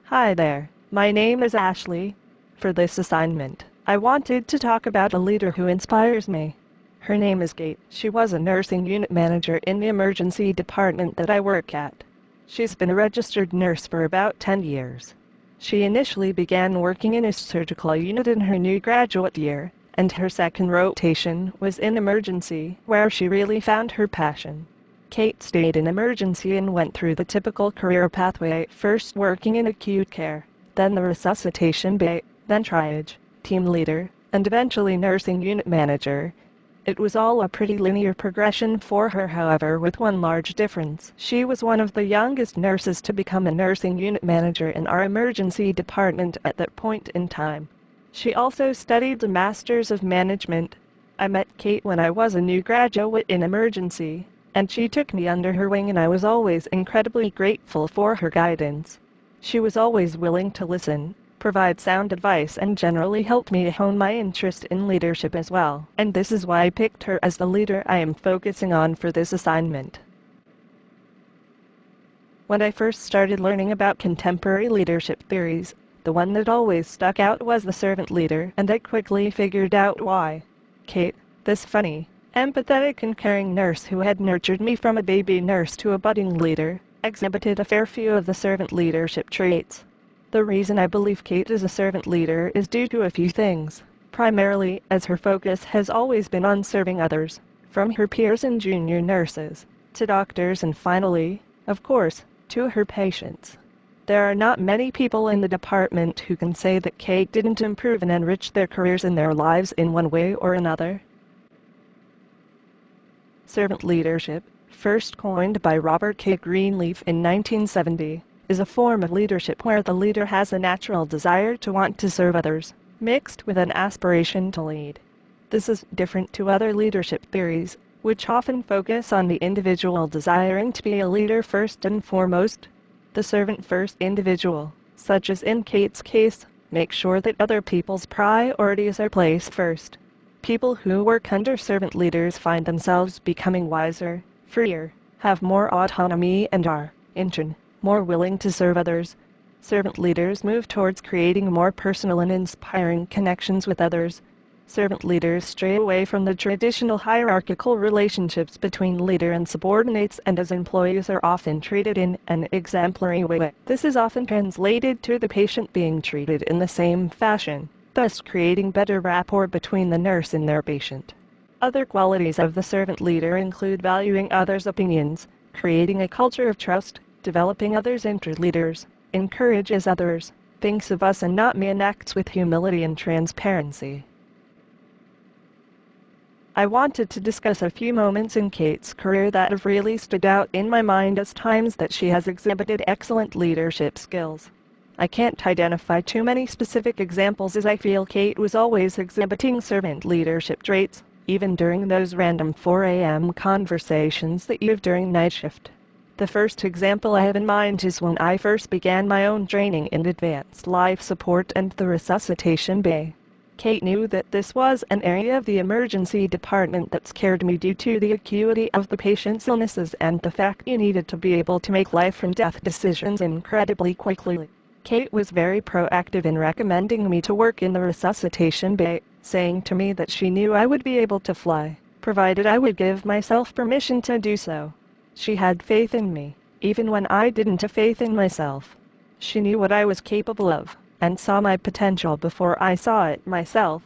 Hi there, my name is Ashley. For this assignment, I wanted to talk about a leader who inspires me. Her name is Kate. She was a nursing unit manager in the emergency department that I work at. She's been a registered nurse for about 10 years. She initially began working in a surgical unit in her new graduate year, and her second rotation was in emergency, where she really found her passion. Kate stayed in emergency and went through the typical career pathway, first working in acute care, then the resuscitation bay, then triage, team leader, and eventually nursing unit manager. It was all a pretty linear progression for her, however, with one large difference. She was one of the youngest nurses to become a nursing unit manager in our emergency department at that point in time. She also studied the Masters of Management. I met Kate when I was a new graduate in emergency, and she took me under her wing, and I was always incredibly grateful for her guidance. She was always willing to listen, provide sound advice, and generally helped me hone my interest in leadership as well. And this is why I picked her as the leader I am focusing on for this assignment. When I first started learning about contemporary leadership theories, the one that always stuck out was the servant leader, and I quickly figured out why. Kate, this funny, empathetic and caring nurse who had nurtured me from a baby nurse to a budding leader, exhibited a fair few of the servant leadership traits. The reason I believe Kate is a servant leader is due to a few things, primarily as her focus has always been on serving others, from her peers and junior nurses, to doctors, and finally, of course, to her patients. There are not many people in the department who can say that Kate didn't improve and enrich their careers and their lives in one way or another. Servant leadership, first coined by Robert K. Greenleaf in 1970, is a form of leadership where the leader has a natural desire to want to serve others, mixed with an aspiration to lead. This is different to other leadership theories, which often focus on the individual desiring to be a leader first and foremost. The servant-first individual, such as in Kate's case, makes sure that other people's priorities are placed first. People who work under servant leaders find themselves becoming wiser, freer, have more autonomy, and are, in turn, more willing to serve others. Servant leaders move towards creating more personal and inspiring connections with others. Servant leaders stray away from the traditional hierarchical relationships between leader and subordinates, and as employees are often treated in an exemplary way. This is often translated to the patient being treated in the same fashion, thus creating better rapport between the nurse and their patient. Other qualities of the servant leader include valuing others' opinions, creating a culture of trust, developing others into leaders, encourages others, thinks of us and not me, and acts with humility and transparency. I wanted to discuss a few moments in Kate's career that have really stood out in my mind as times that she has exhibited excellent leadership skills. I can't identify too many specific examples, as I feel Kate was always exhibiting servant leadership traits, even during those random 4 a.m. conversations that you have during night shift. The first example I have in mind is when I first began my own training in advanced life support and the resuscitation bay. Kate knew that this was an area of the emergency department that scared me due to the acuity of the patient's illnesses and the fact you needed to be able to make life and death decisions incredibly quickly. Kate was very proactive in recommending me to work in the resuscitation bay, saying to me that she knew I would be able to fly, provided I would give myself permission to do so. She had faith in me, even when I didn't have faith in myself. She knew what I was capable of, and saw my potential before I saw it myself.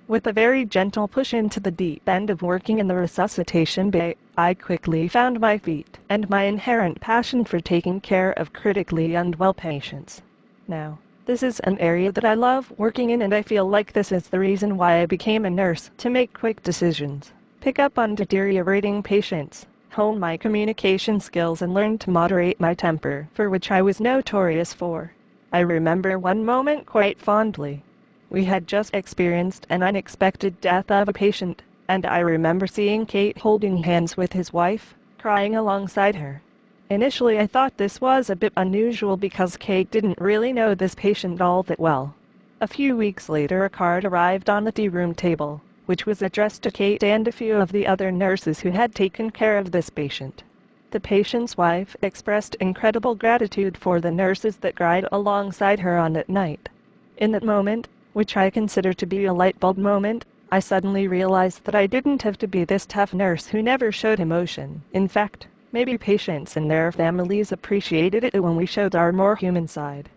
With a very gentle push into the deep end of working in the resuscitation bay, I quickly found my feet and my inherent passion for taking care of critically unwell patients. Now, this is an area that I love working in, and I feel like this is the reason why I became a nurse: to make quick decisions, pick up on deteriorating patients, hone my communication skills, and learn to moderate my temper, for which I was notorious for. I remember one moment quite fondly. We had just experienced an unexpected death of a patient, and I remember seeing Kate holding hands with his wife, crying alongside her. Initially I thought this was a bit unusual because Kate didn't really know this patient all that well. A few weeks later a card arrived on the tea room table, which was addressed to Kate and a few of the other nurses who had taken care of this patient. The patient's wife expressed incredible gratitude for the nurses that cried alongside her on that night. In that moment, which I consider to be a light bulb moment, I suddenly realized that I didn't have to be this tough nurse who never showed emotion. In fact, maybe patients and their families appreciated it when we showed our more human side.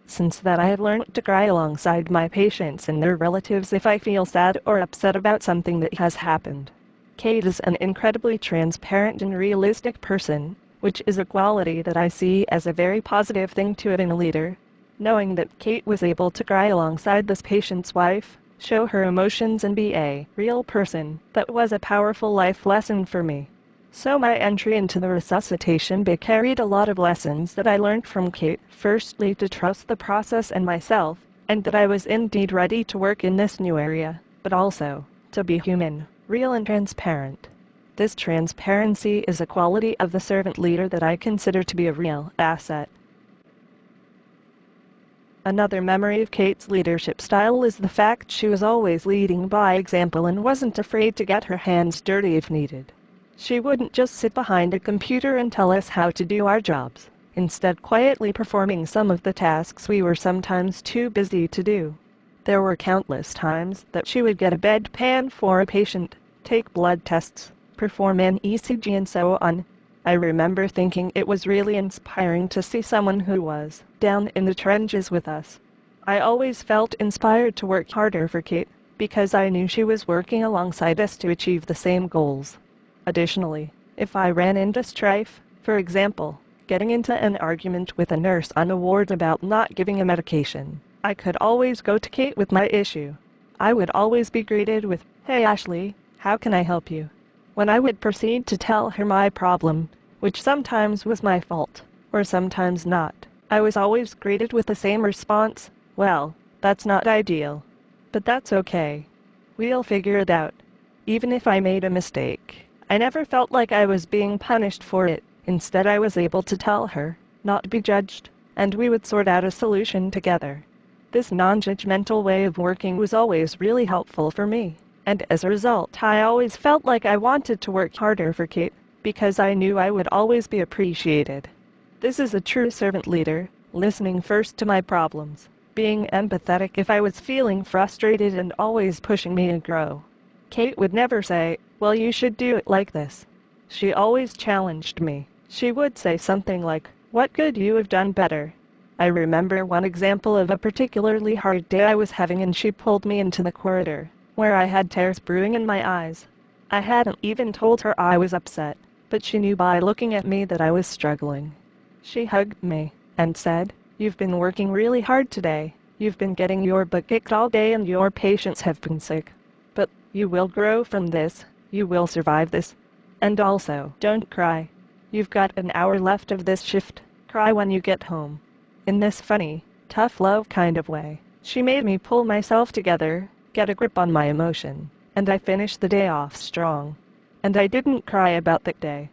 Since that I have learned to cry alongside my patients and their relatives if I feel sad or upset about something that has happened. Kate is an incredibly transparent and realistic person, which is a quality that I see as a very positive thing to it in a leader. Knowing that Kate was able to cry alongside this patient's wife, show her emotions and be a real person, that was a powerful life lesson for me. So my entry into the resuscitation bay carried a lot of lessons that I learned from Kate. Firstly, to trust the process and myself, and that I was indeed ready to work in this new area, but also, to be human, real and transparent. This transparency is a quality of the servant leader that I consider to be a real asset. Another memory of Kate's leadership style is the fact she was always leading by example and wasn't afraid to get her hands dirty if needed. She wouldn't just sit behind a computer and tell us how to do our jobs, instead quietly performing some of the tasks we were sometimes too busy to do. There were countless times that she would get a bedpan for a patient, take blood tests, perform an ECG and so on. I remember thinking it was really inspiring to see someone who was down in the trenches with us. I always felt inspired to work harder for Kate, because I knew she was working alongside us to achieve the same goals. Additionally, if I ran into strife, for example, getting into an argument with a nurse on a ward about not giving a medication, I could always go to Kate with my issue. I would always be greeted with, "Hey Ashley, how can I help you?" When I would proceed to tell her my problem, which sometimes was my fault, or sometimes not, I was always greeted with the same response, "Well, that's not ideal. But that's okay. We'll figure it out." Even if I made a mistake, I never felt like I was being punished for it. Instead, I was able to tell her, not be judged, and we would sort out a solution together. This non-judgmental way of working was always really helpful for me, and as a result I always felt like I wanted to work harder for Kate, because I knew I would always be appreciated. This is a true servant leader, listening first to my problems, being empathetic if I was feeling frustrated and always pushing me to grow. Kate would never say, "Well, you should do it like this." She always challenged me. She would say something like, "What could you have done better?" I remember one example of a particularly hard day I was having, and she pulled me into the corridor, where I had tears brewing in my eyes. I hadn't even told her I was upset, but she knew by looking at me that I was struggling. She hugged me and said, "You've been working really hard today. You've been getting your butt kicked all day and your patients have been sick. But you will grow from this. You will survive this. And also, don't cry. You've got an hour left of this shift. Cry when you get home." In this funny, tough love kind of way, she made me pull myself together, get a grip on my emotion, and I finished the day off strong. And I didn't cry about that day.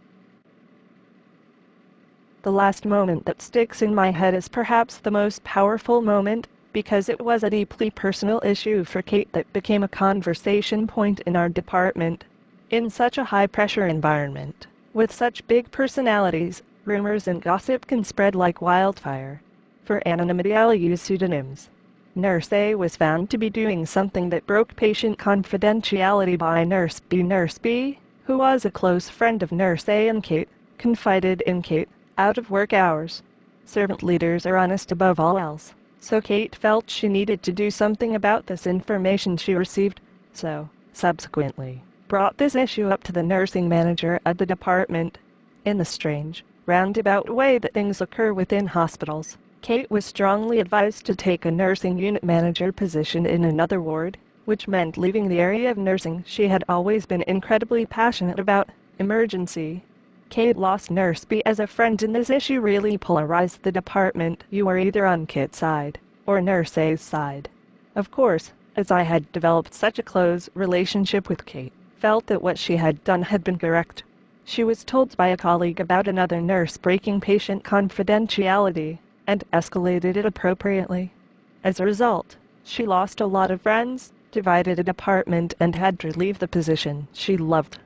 The last moment that sticks in my head is perhaps the most powerful moment, because it was a deeply personal issue for Kate that became a conversation point in our department. In such a high-pressure environment, with such big personalities, rumors and gossip can spread like wildfire. For anonymity, I'll use pseudonyms. Nurse A was found to be doing something that broke patient confidentiality by Nurse B. Nurse B, who was a close friend of Nurse A and Kate, confided in Kate, out of work hours. Servant leaders are honest above all else, so Kate felt she needed to do something about this information she received, so, subsequently, brought this issue up to the nursing manager at the department. In the strange, roundabout way that things occur within hospitals, Kate was strongly advised to take a nursing unit manager position in another ward, which meant leaving the area of nursing she had always been incredibly passionate about, emergency. Kate lost Nurse B as a friend, and this issue really polarized the department. You were either on Kate's side, or Nurse A's side. Of course, as I had developed such a close relationship with Kate, felt that what she had done had been correct. She was told by a colleague about another nurse breaking patient confidentiality, and escalated it appropriately. As a result, she lost a lot of friends, divided a department, and had to leave the position she loved.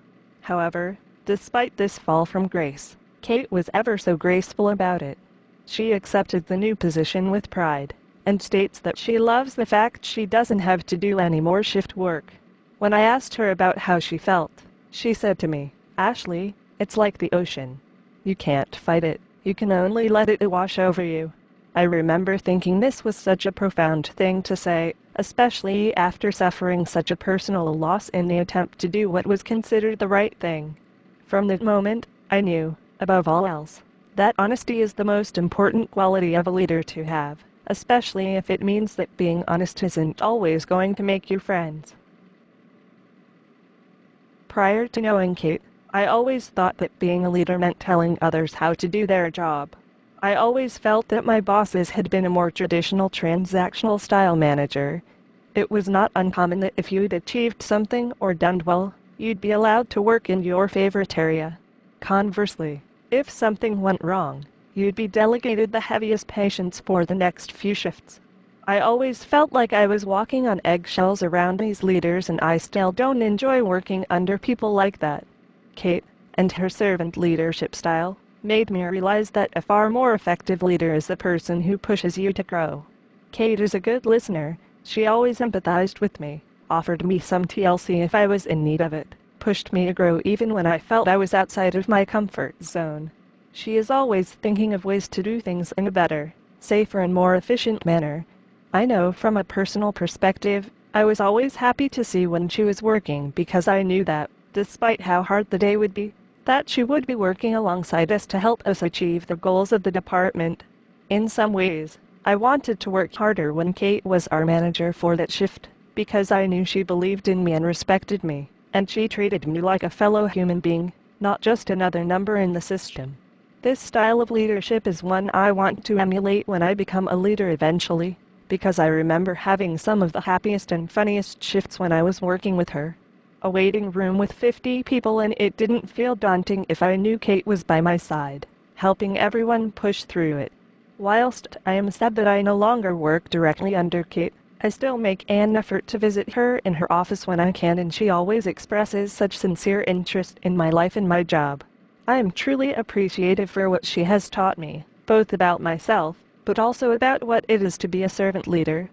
However, despite this fall from grace, Kate was ever so graceful about it. She accepted the new position with pride, and states that she loves the fact she doesn't have to do any more shift work. When I asked her about how she felt, she said to me, "Ashley, it's like the ocean. You can't fight it, you can only let it wash over you." I remember thinking this was such a profound thing to say, especially after suffering such a personal loss in the attempt to do what was considered the right thing. From that moment, I knew, above all else, that honesty is the most important quality of a leader to have, especially if it means that being honest isn't always going to make you friends. Prior to knowing Kate, I always thought that being a leader meant telling others how to do their job. I always felt that my bosses had been a more traditional transactional style manager. It was not uncommon that if you'd achieved something or done well, you'd be allowed to work in your favorite area. Conversely, if something went wrong, you'd be delegated the heaviest patience for the next few shifts. I always felt like I was walking on eggshells around these leaders, and I still don't enjoy working under people like that. Kate, and her servant leadership style, made me realize that a far more effective leader is the person who pushes you to grow. Kate is a good listener. She always empathized with me, offered me some TLC if I was in need of it, pushed me to grow even when I felt I was outside of my comfort zone. She is always thinking of ways to do things in a better, safer and more efficient manner. I know from a personal perspective, I was always happy to see when she was working because I knew that, despite how hard the day would be, that she would be working alongside us to help us achieve the goals of the department. In some ways, I wanted to work harder when Kate was our manager for that shift, because I knew she believed in me and respected me, and she treated me like a fellow human being, not just another number in the system. This style of leadership is one I want to emulate when I become a leader eventually, because I remember having some of the happiest and funniest shifts when I was working with her. A waiting room with 50 people, and it didn't feel daunting if I knew Kate was by my side, helping everyone push through it. Whilst I am sad that I no longer work directly under Kate, I still make an effort to visit her in her office when I can, and she always expresses such sincere interest in my life and my job. I am truly appreciative for what she has taught me, both about myself, but also about what it is to be a servant leader.